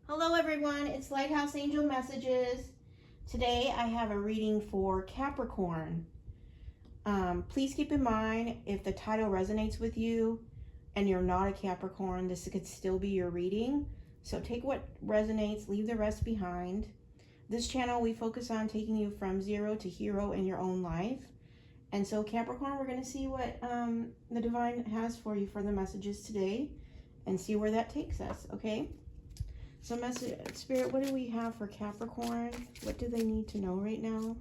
Hello everyone, it's Lighthouse Angel Messages. Today I have a reading for Capricorn. Please keep in mind, if the title resonates with you and you're not a Capricorn, this could still be your reading. So take what resonates, leave the rest behind. This channel, we focus on taking you from zero to hero in your own life. And so Capricorn, we're going to see what the divine has for you for the messages today and see where that takes us, okay? So Spirit, what do we have for Capricorn? What do they need to know right now?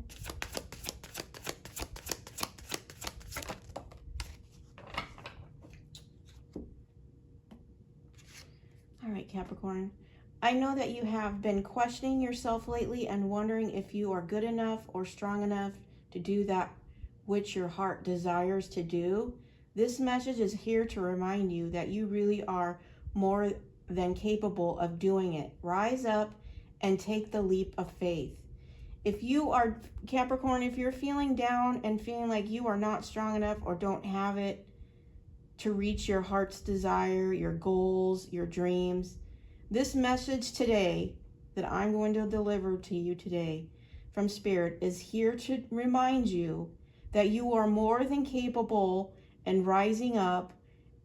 All right, Capricorn. I know that you have been questioning yourself lately and wondering if you are good enough or strong enough to do that which your heart desires to do. This message is here to remind you that you really are more than capable of doing it. Rise up and take the leap of faith. If you are Capricorn, if you're feeling down and feeling like you are not strong enough or don't have it to reach your heart's desire, your goals, your dreams, this message today that I'm going to deliver to you today from Spirit is here to remind you that you are more than capable in rising up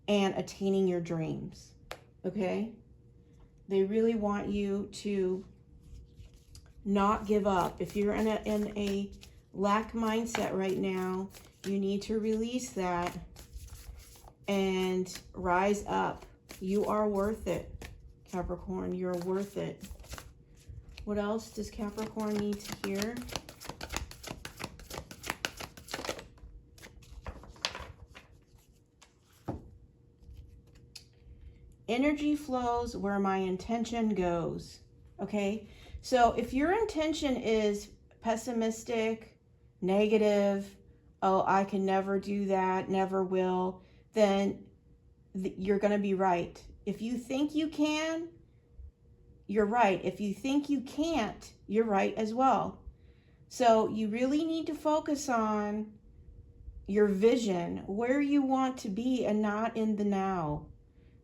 and attaining your dreams. Okay? They really want you to not give up. If you're in a lack mindset right now, you need to release that and rise up. You are worth it, Capricorn. You're worth it. What else does Capricorn need to hear? Energy flows where my intention goes. Okay, so if your intention is pessimistic, negative, oh, I can never do that, never will, then you're going to be right. If you think you can, you're right. If you think you can't, you're right as well. So you really need to focus on your vision, where you want to be, and not in the now.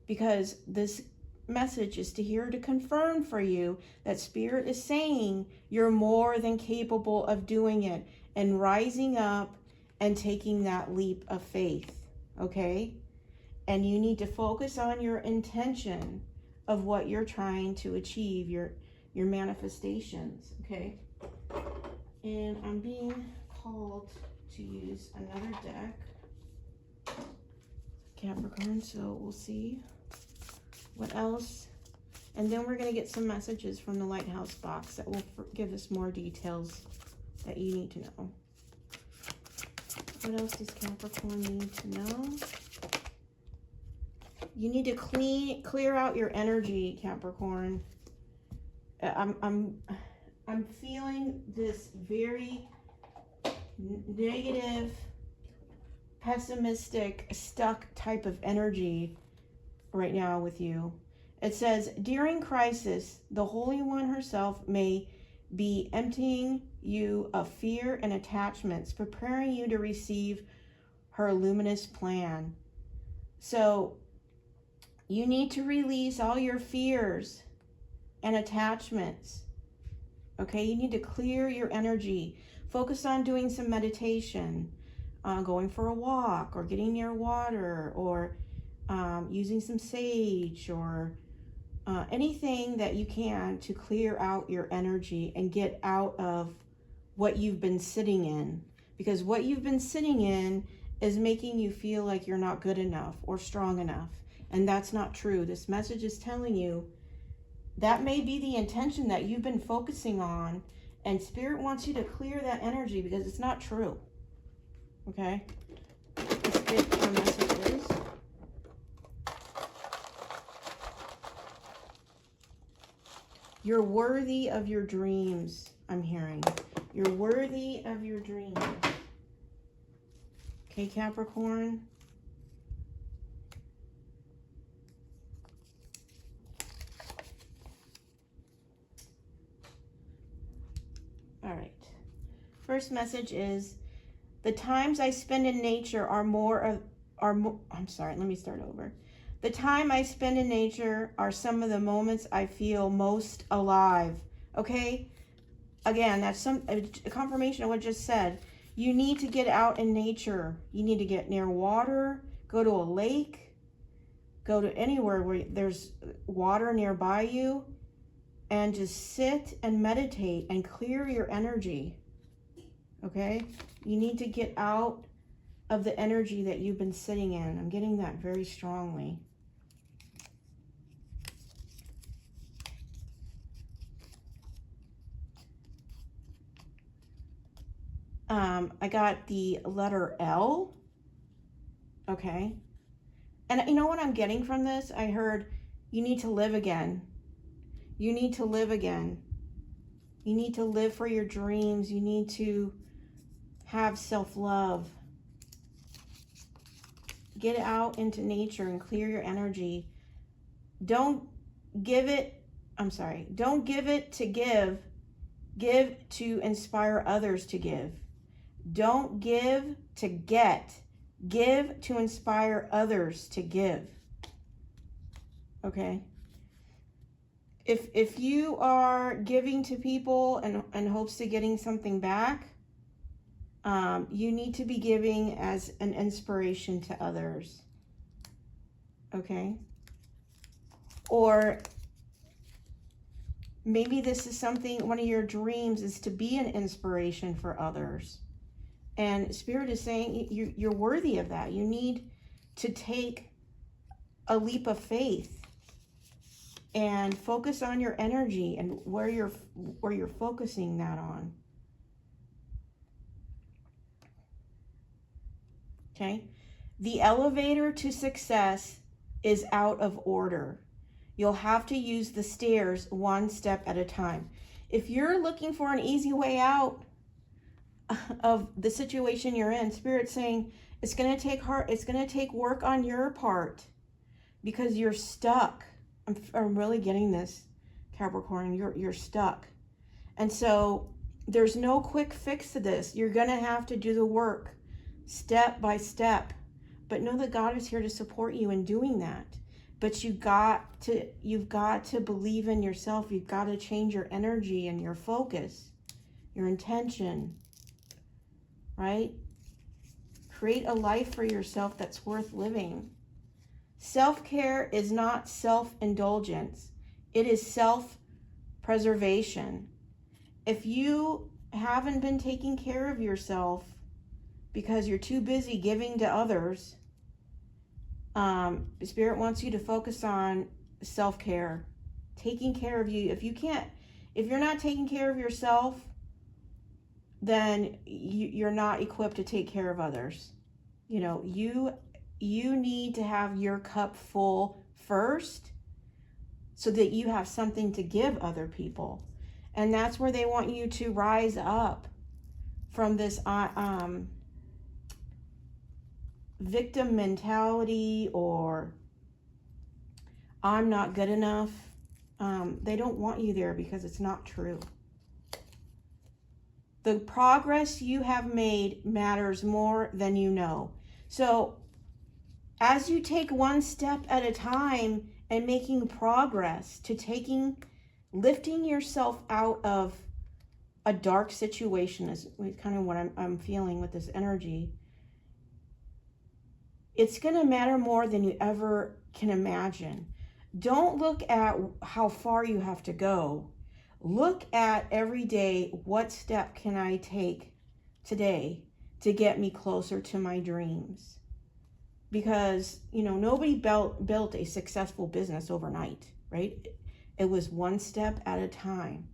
Because this message is here to confirm for you that Spirit is saying you're more than capable of doing it and rising up and taking that leap of faith, okay? And you need to focus on your intention of what you're trying to achieve, your manifestations, okay? And I'm being called to use another deck, Capricorn, so we'll see what else. And then we're going to get some messages from the Lighthouse box that will give us more details that you need to know. What else does Capricorn need to know? You need to clear out your energy, Capricorn. I'm feeling this very negative, pessimistic, stuck type of energy right now with you. It says, during crisis, the Holy One herself may be emptying you of fear and attachments, preparing you to receive her luminous plan. So you need to release all your fears and attachments. Okay, you need to clear your energy. Focus on doing some meditation, going for a walk, or getting near water, or using some sage, or anything that you can to clear out your energy and get out of what you've been sitting in. Because what you've been sitting in is making you feel like you're not good enough or strong enough. And that's not true. This message is telling you that may be the intention that you've been focusing on, and Spirit wants you to clear that energy because it's not true. Okay? Let's get our messages. You're worthy of your dreams, I'm hearing. You're worthy of your dreams. Okay, Capricorn? All right. First message is, the times I spend in nature are more, I'm sorry, let me start over. The time I spend in nature are some of the moments I feel most alive. Okay? Again, that's a confirmation of what I just said. You need to get out in nature. You need to get near water, go to a lake, go to anywhere where there's water nearby you, and just sit and meditate and clear your energy. Okay? You need to get out of the energy that you've been sitting in. I'm getting that very strongly. I got the letter L. Okay. And you know what I'm getting from this? I heard you need to live again. You need to live again. You need to live for your dreams. You need to have self-love. Get out into nature and clear your energy. Don't give it to give. Give to inspire others to give. Don't give to get. Give to inspire others to give. Okay? If you are giving to people in hopes of getting something back, you need to be giving as an inspiration to others. Okay? Or maybe this is something, one of your dreams is to be an inspiration for others. And Spirit is saying you're worthy of that. You need to take a leap of faith and focus on your energy and where you're focusing that on. Okay? The elevator to success is out of order. You'll have to use the stairs one step at a time. If you're looking for an easy way out of the situation you're in, Spirit's saying it's going to take work on your part because you're stuck. I'm really getting this, Capricorn. You're stuck. And so there's no quick fix to this. You're going to have to do the work step by step. But know that God is here to support you in doing that. But you've got to believe in yourself. You've got to change your energy and your focus, your intention, right? Create a life for yourself that's worth living. Self-care is not self-indulgence. It is self-preservation. If you haven't been taking care of yourself because you're too busy giving to others, Spirit wants you to focus on self-care, taking care of you. If you're not taking care of yourself, then you're not equipped to take care of others. You know, you need to have your cup full first so that you have something to give other people. And that's where they want you to rise up from this victim mentality or I'm not good enough. They don't want you there because it's not true. The progress you have made matters more than you know. So as you take one step at a time and making progress to lifting yourself out of a dark situation is kind of what I'm feeling with this energy. It's going to matter more than you ever can imagine. Don't look at how far you have to go. Look at every day, what step can I take today to get me closer to my dreams? Because, you know, nobody built a successful business overnight, right? It was one step at a time.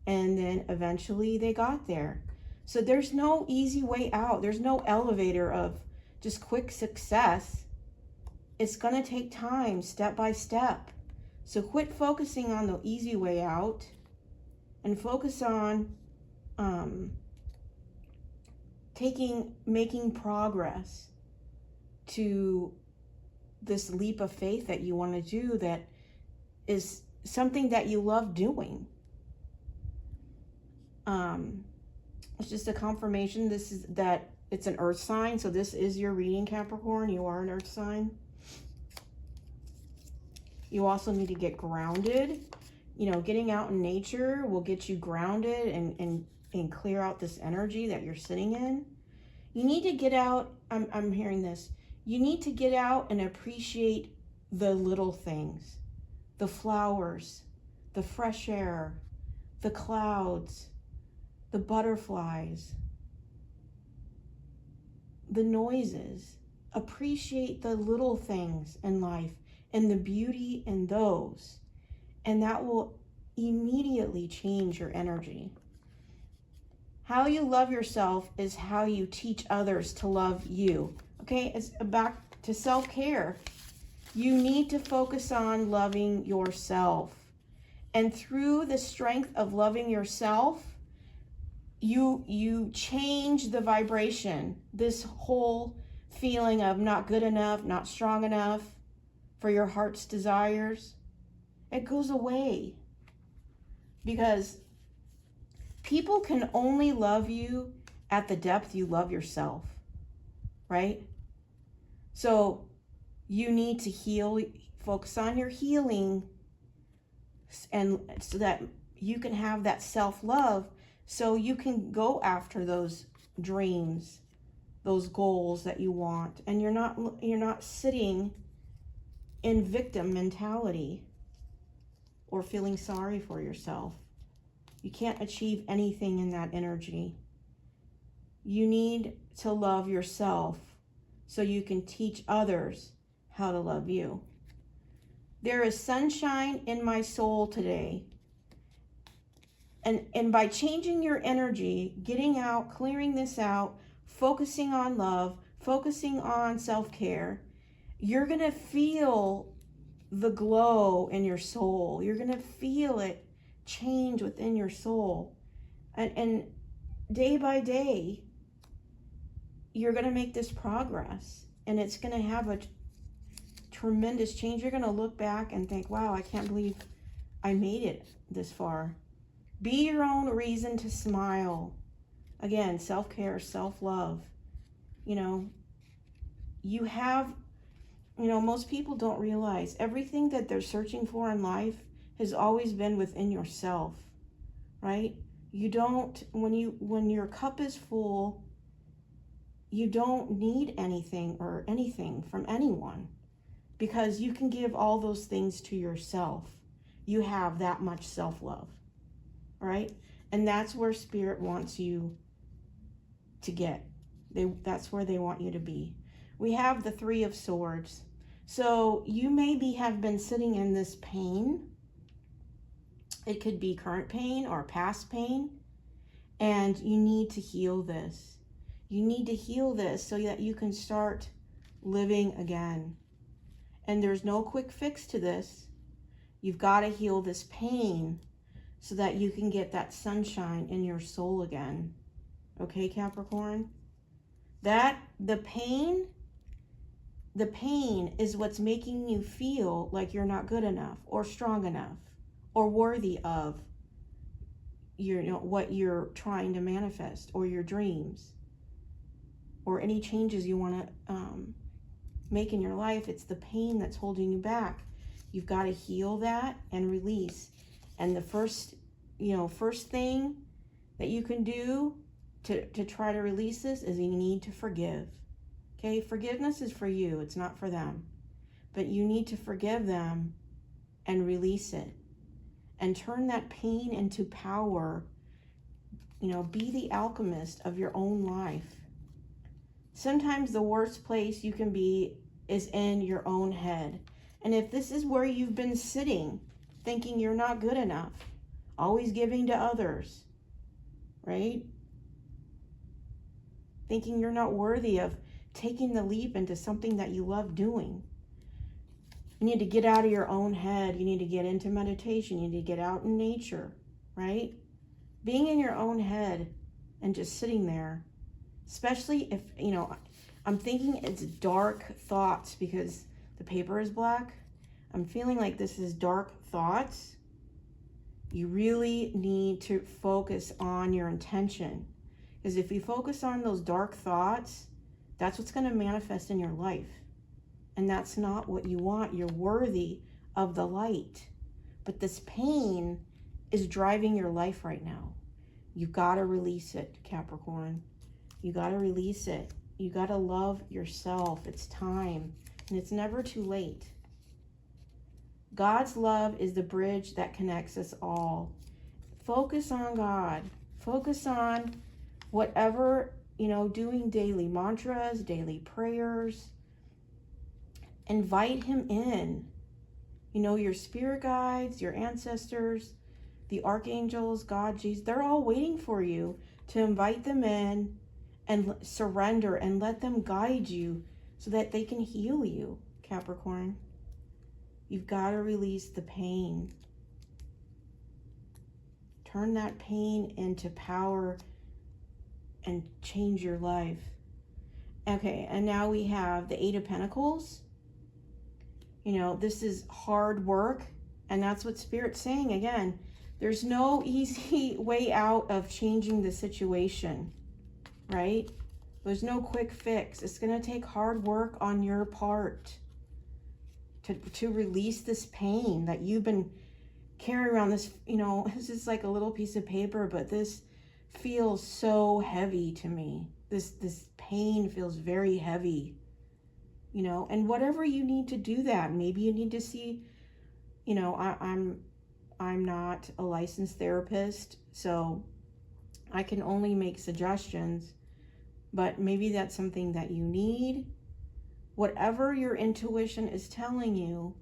And then eventually they got there. So there's no easy way out. There's no elevator of just quick success. It's going to take time, step by step. So quit focusing on the easy way out and focus on making progress to this leap of faith that you want to do, that is something that you love doing. It's just a confirmation. It's an earth sign. So this is your reading, Capricorn. You are an earth sign. You also need to get grounded. You know, getting out in nature will get you grounded and clear out this energy that you're sitting in. You need to get out. I'm hearing this. You need to get out and appreciate the little things, the flowers, the fresh air, the clouds, the butterflies, the noises. Appreciate the little things in life and the beauty in those. And that will immediately change your energy. How you love yourself is how you teach others to love you. Okay, it's back to self-care. You need to focus on loving yourself. And through the strength of loving yourself, you change the vibration. This whole feeling of not good enough, not strong enough for your heart's desires, it goes away. Because people can only love you at the depth you love yourself, right? So you need to heal, focus on your healing, and so that you can have that self-love, so you can go after those dreams, those goals that you want, and you're not sitting in victim mentality or feeling sorry for yourself. You can't achieve anything in that energy. You need to love yourself so you can teach others how to love you. There is sunshine in my soul today. And by changing your energy, getting out, clearing this out, focusing on love, focusing on self-care, you're going to feel the glow in your soul. You're going to feel it change within your soul. And day by day, you're going to make this progress. And it's going to have a tremendous change. You're going to look back and think, wow, I can't believe I made it this far. Be your own reason to smile. Again, self-care, self-love. You know, most people don't realize everything that they're searching for in life has always been within yourself, right? You don't, when your cup is full, you don't need anything from anyone, because you can give all those things to yourself. You have that much self-love, right? And that's where Spirit wants you to get. That's where they want you to be. We have the Three of Swords. So you have been sitting in this pain. It could be current pain or past pain. And you need to heal this. You need to heal this so that you can start living again. And there's no quick fix to this. You've got to heal this pain so that you can get that sunshine in your soul again. Okay, Capricorn? The pain is what's making you feel like you're not good enough or strong enough or worthy of what you're trying to manifest, or your dreams, or any changes you want to make in your life. It's the pain that's holding you back. You've got to heal that and release. And the first thing that you can do to try to release this is you need to forgive. Okay, forgiveness is for you, it's not for them. But you need to forgive them and release it. And turn that pain into power. Be the alchemist of your own life. Sometimes the worst place you can be is in your own head. And if this is where you've been sitting, thinking you're not good enough, always giving to others, right? Thinking you're not worthy of taking the leap into something that you love doing. You need to get out of your own head. You need to get into meditation. You need to get out in nature, right? Being in your own head and just sitting there, especially if, I'm thinking it's dark thoughts because the paper is black. I'm feeling like this is dark thoughts. You really need to focus on your intention. Because if you focus on those dark thoughts, that's what's going to manifest in your life. And that's not what you want. You're worthy of the light. But this pain is driving your life right now. You got to release it, Capricorn. You got to release it. You got to love yourself. It's time, and it's never too late. God's love is the bridge that connects us all. Focus on God. Focus on whatever, doing daily mantras, daily prayers. Invite him in. Your spirit guides, your ancestors, the archangels, God, Jesus, they're all waiting for you to invite them in and surrender and let them guide you so that they can heal you, Capricorn. You've got to release the pain. Turn that pain into power and change your life. Okay, and now we have the Eight of Pentacles. This is hard work, and that's what Spirit's saying again. There's no easy way out of changing the situation, right? There's no quick fix. It's going to take hard work on your part to release this pain that you've been carrying around. This, this is like a little piece of paper, but this feels so heavy to me. This pain feels very heavy. And whatever you need to do that, maybe you need to see, I'm not a licensed therapist, so I can only make suggestions, but maybe that's something that you need. Whatever your intuition is telling you,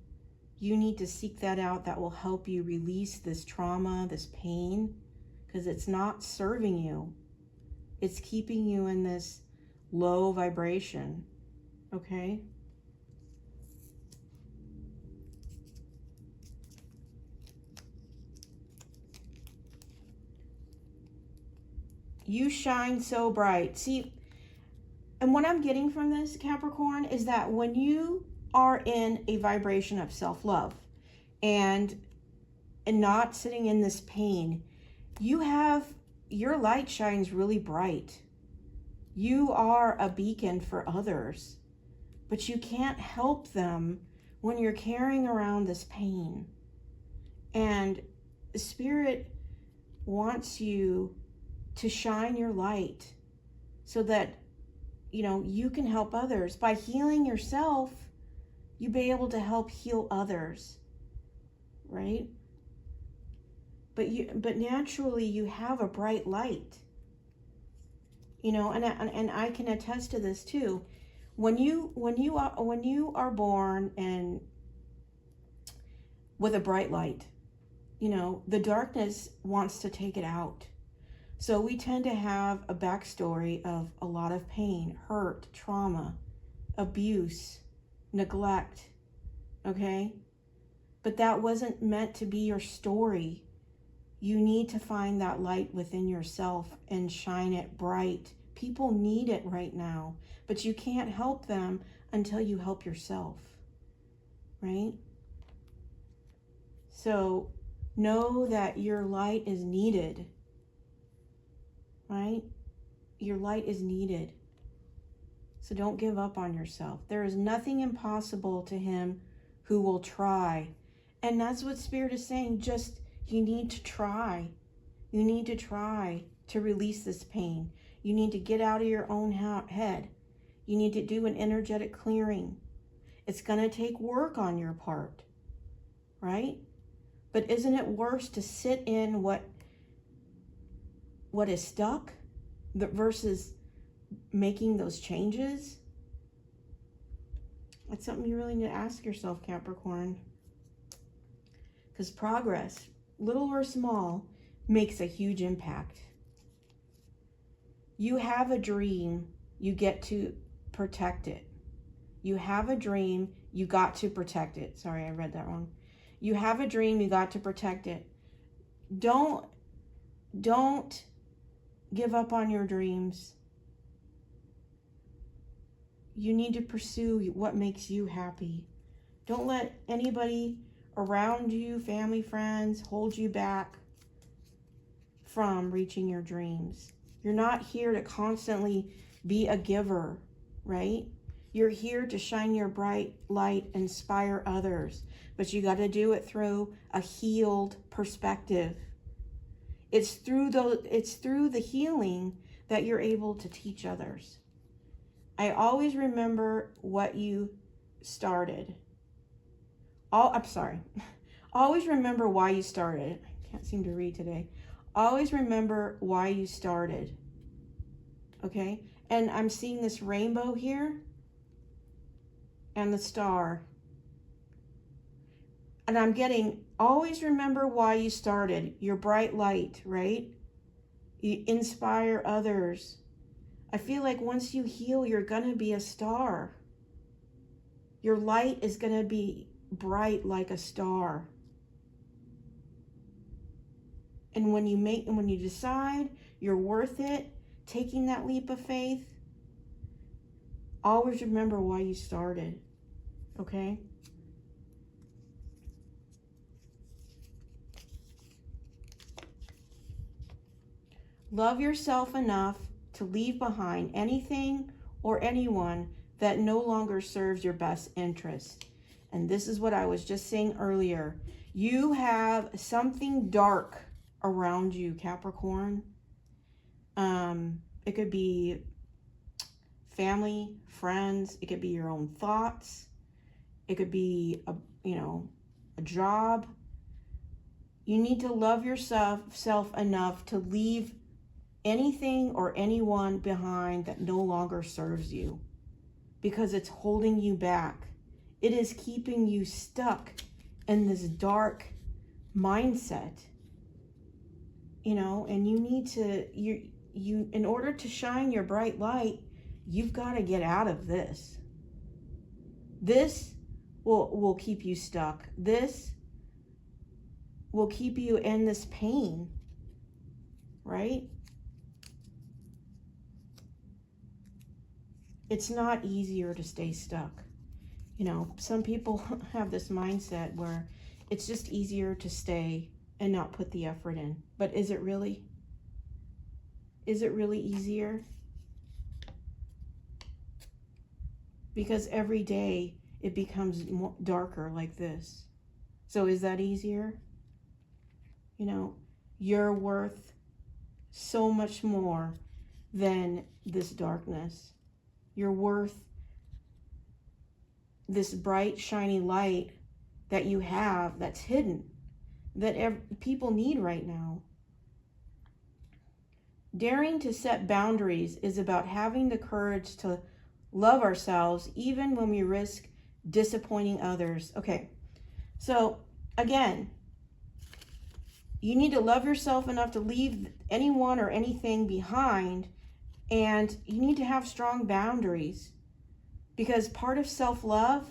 you need to seek that out. That will help you release this trauma, this pain, because it's not serving you. It's keeping you in this low vibration. Okay. You shine so bright. See, and what I'm getting from this, Capricorn, is that when you are in a vibration of self-love and not sitting in this pain, your light shines really bright. You are a beacon for others. But you can't help them when you're carrying around this pain. And Spirit wants you to shine your light so that, you can help others. By healing yourself, you'll be able to help heal others, right? But naturally you have a bright light, and I can attest to this too. When you are born and with a bright light, the darkness wants to take it out. So we tend to have a backstory of a lot of pain, hurt, trauma, abuse, neglect, okay? But that wasn't meant to be your story. You need to find that light within yourself and shine it bright. People need it right now, but you can't help them until you help yourself, right? So know that your light is needed, right? Your light is needed. So don't give up on yourself. There is nothing impossible to him who will try. And that's what Spirit is saying. Just, you need to try. You need to try to release this pain. You need to get out of your own head. You need to do an energetic clearing. It's going to take work on your part, right? But isn't it worse to sit in what is stuck versus making those changes? That's something you really need to ask yourself, Capricorn. Because progress, little or small, makes a huge impact. You have a dream, you get to protect it. You have a dream, you got to protect it. Sorry, I read that wrong. You have a dream, you got to protect it. Don't give up on your dreams. You need to pursue what makes you happy. Don't let anybody around you, family, friends, hold you back from reaching your dreams. You're not here to constantly be a giver, right? You're here to shine your bright light, inspire others, but you got to do it through a healed perspective. It's through the healing that you're able to teach others. I always remember what you started. I'm sorry. Always remember why you started. I can't seem to read today. Always remember why you started. Okay? And I'm seeing this rainbow here and the star. And I'm getting, always remember why you started. Your bright light, right? You inspire others. I feel like once you heal, you're going to be a star. Your light is going to be bright like a star. And when you decide you're worth it, taking that leap of faith, always remember why you started, okay? Love yourself enough to leave behind anything or anyone that no longer serves your best interest. And this is what I was just saying earlier. You have something dark around you, Capricorn. It could be family, friends. It could be your own thoughts. It could be a job. You need to love yourself enough to leave anything or anyone behind that no longer serves you, because it's holding you back. It is keeping you stuck in this dark mindset, and you need to, you in order to shine your bright light, you've got to get out of this. This will keep you stuck. This will keep you in this pain, right? It's not easier to stay stuck. Some people have this mindset where it's just easier to stay and not put the effort in. But is it really? Is it really easier? Because every day it becomes darker like this. So is that easier? You're worth so much more than this darkness. You're worth this bright, shiny light that you have that's hidden, that people need right now. Daring to set boundaries is about having the courage to love ourselves even when we risk disappointing others. Okay, so again, you need to love yourself enough to leave anyone or anything behind, and you need to have strong boundaries, because part of self-love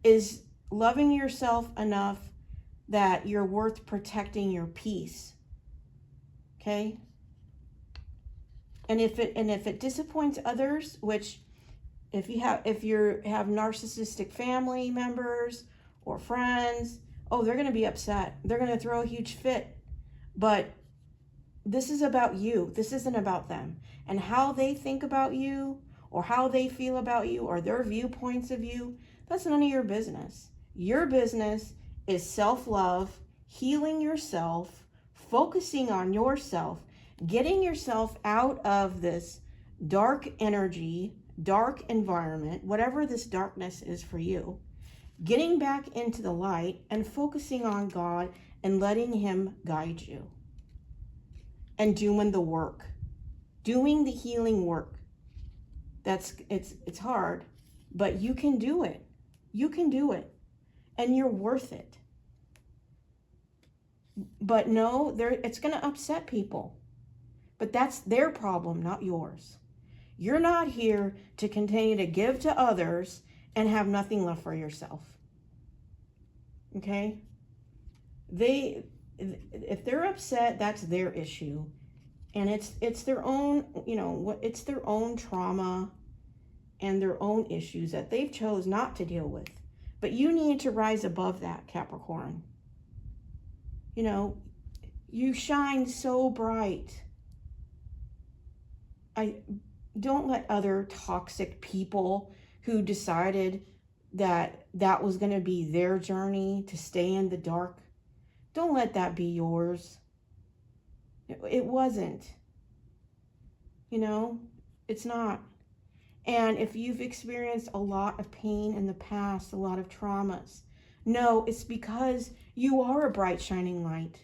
is loving yourself enough that you're worth protecting your peace. Okay? And if it disappoints others, which if you have narcissistic family members or friends, they're going to be upset. They're going to throw a huge fit. But this is about you. This isn't about them. And how they think about you or how they feel about you or their viewpoints of you, that's none of your business. Your business is self-love, healing yourself, focusing on yourself, getting yourself out of this dark energy, dark environment, whatever this darkness is for you, getting back into the light and focusing on God and letting Him guide you. And doing the work, doing the healing work. It's hard, but you can do it. You can do it, and you're worth it. But no, it's going to upset people, but that's their problem, not yours. You're not here to continue to give to others and have nothing left for yourself. Okay? If they're upset, that's their issue. And it's their own, it's their own trauma and their own issues that they've chose not to deal with. But you need to rise above that, Capricorn. You shine so bright. Don't let other toxic people who decided that that was going to be their journey to stay in the dark. Don't let that be yours. It wasn't. You know, it's not. And if you've experienced a lot of pain in the past, a lot of traumas, no, it's because you are a bright, shining light.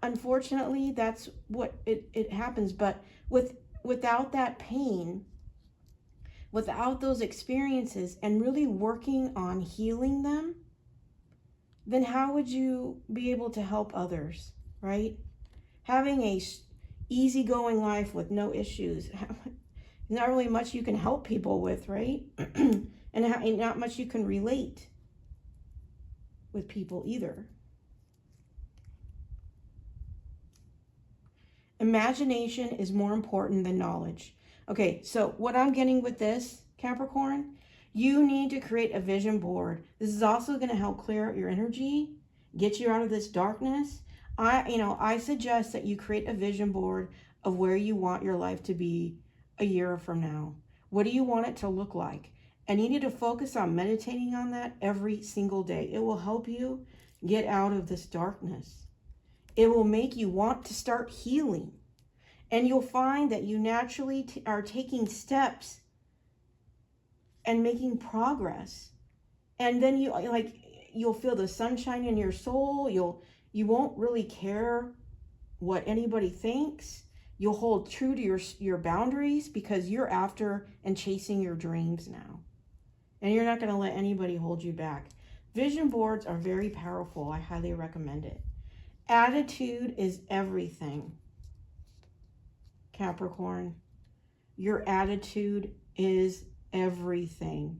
Unfortunately, that's what it happens. But without that pain, without those experiences, and really working on healing them, then how would you be able to help others, right? Having a easygoing life with no issues, not really much you can help people with, right? and not much you can relate with people either. Imagination is more important than knowledge. Okay, so what I'm getting with this, Capricorn, you need to create a vision board. This is also going to help clear out your energy, get you out of this darkness. I suggest that you create a vision board of where you want your life to be a year from now. What do you want it to look like? And you need to focus on meditating on that every single day. It will help you get out of this darkness. It will make you want to start healing. And you'll find that you naturally are taking steps and making progress. And then you'll feel the sunshine in your soul. You won't really care what anybody thinks. You'll hold true to your boundaries because you're after and chasing your dreams now. And you're not going to let anybody hold you back. Vision boards are very powerful. I highly recommend it. Attitude is everything, Capricorn. Your attitude is everything.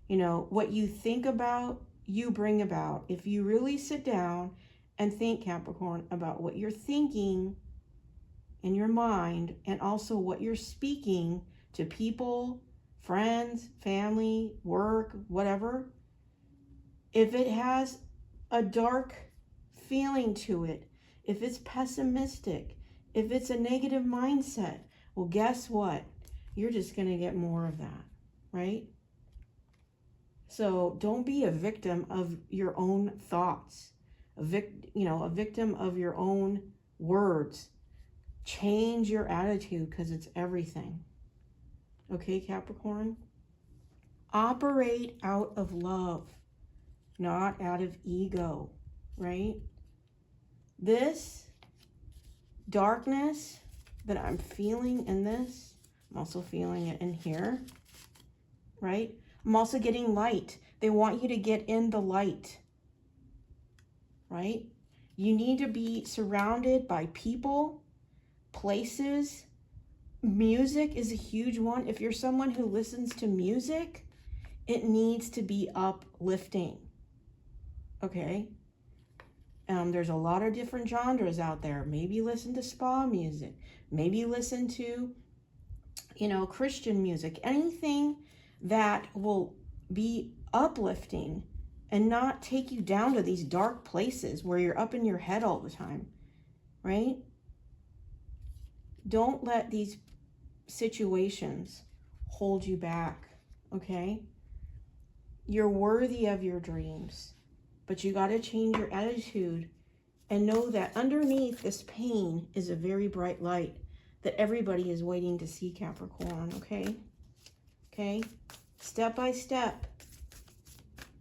You know, what you think about, you bring about. If you really sit down and think, Capricorn, about what you're thinking in your mind and also what you're speaking to people, friends, family, work, whatever, if it has a dark feeling to it, if it's pessimistic, if it's a negative mindset, well, guess what? You're just going to get more of that, right? So don't be a victim of your own thoughts, a victim of your own words. Change your attitude because it's everything. Okay, Capricorn? Operate out of love, not out of ego, right? This darkness that I'm feeling in this, I'm also feeling it in here, right? I'm also getting light. They want you to get in the light, right? You need to be surrounded by people, places. Music is a huge one. If you're someone who listens to music, it needs to be uplifting, okay? There's a lot of different genres out there. Maybe listen to spa music. Maybe listen to, Christian music. Anything that will be uplifting and not take you down to these dark places where you're up in your head all the time, right? Don't let these situations hold you back, okay? You're worthy of your dreams. But you got to change your attitude and know that underneath this pain is a very bright light that everybody is waiting to see, Capricorn, okay? Okay? Step by step,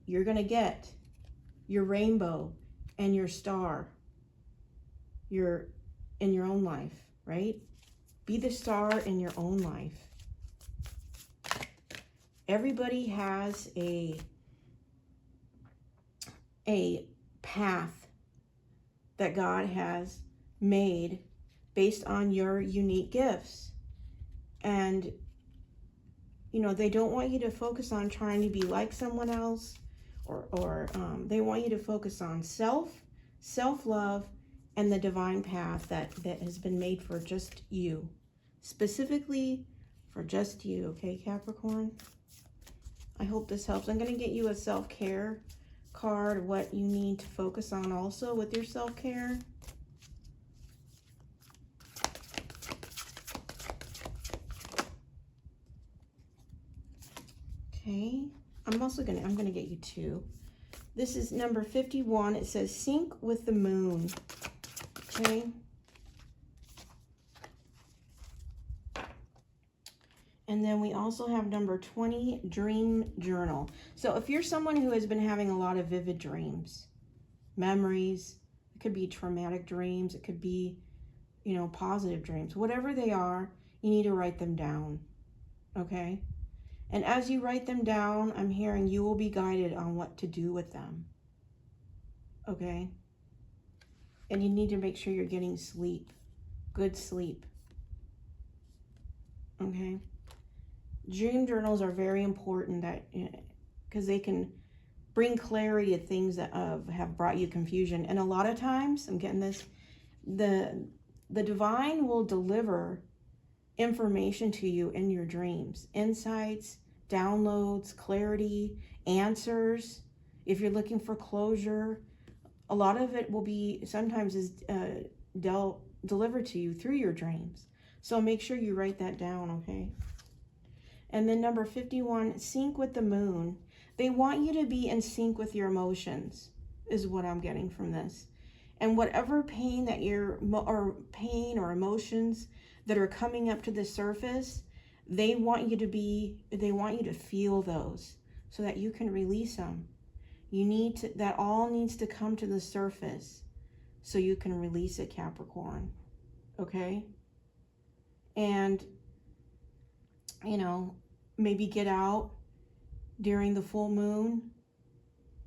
you're going to get your rainbow and your star. You're in your own life, right? Be the star in your own life. Everybody has a path that God has made based on your unique gifts. And, they don't want you to focus on trying to be like someone else, or they want you to focus on self-love, and the divine path that has been made for just you. Specifically for just you, okay, Capricorn? I hope this helps. I'm going to get you a self-care card, what you need to focus on also with your self-care. Okay. I'm gonna get you two. This is number 51. It says sync with the moon. Okay. And then we also have number 20, dream journal. So if you're someone who has been having a lot of vivid dreams, memories, it could be traumatic dreams, it could be, you know, positive dreams, whatever they are, you need to write them down. Okay. And as you write them down, I'm hearing you will be guided on what to do with them. Okay. And you need to make sure you're getting sleep, good sleep. Okay. Dream journals are very important that because they can bring clarity to things that have brought you confusion. And a lot of times, I'm getting this, the divine will deliver information to you in your dreams, insights, downloads, clarity, answers. If you're looking for closure, a lot of it will be sometimes is delivered to you through your dreams. So make sure you write that down, okay? And then number 51, sync with the moon. They want you to be in sync with your emotions, is what I'm getting from this. And whatever pain that pain or emotions that are coming up to the surface, they want you to feel those so that you can release them. That all needs to come to the surface so you can release it, Capricorn. Okay? And you know, maybe get out during the full moon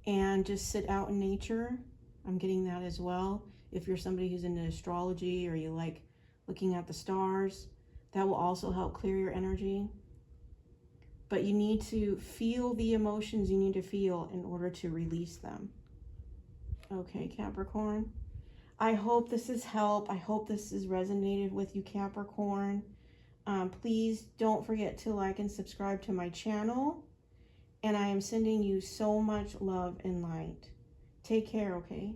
and just sit out in nature. I'm getting that as well. If you're somebody who's into astrology or you like looking at the stars, that will also help clear your energy. But you need to feel the emotions you need to feel in order to release them. Okay, Capricorn. I hope this has helped. I hope this has resonated with you, Capricorn. Please don't forget to like and subscribe to my channel. And I am sending you so much love and light. Take care, okay?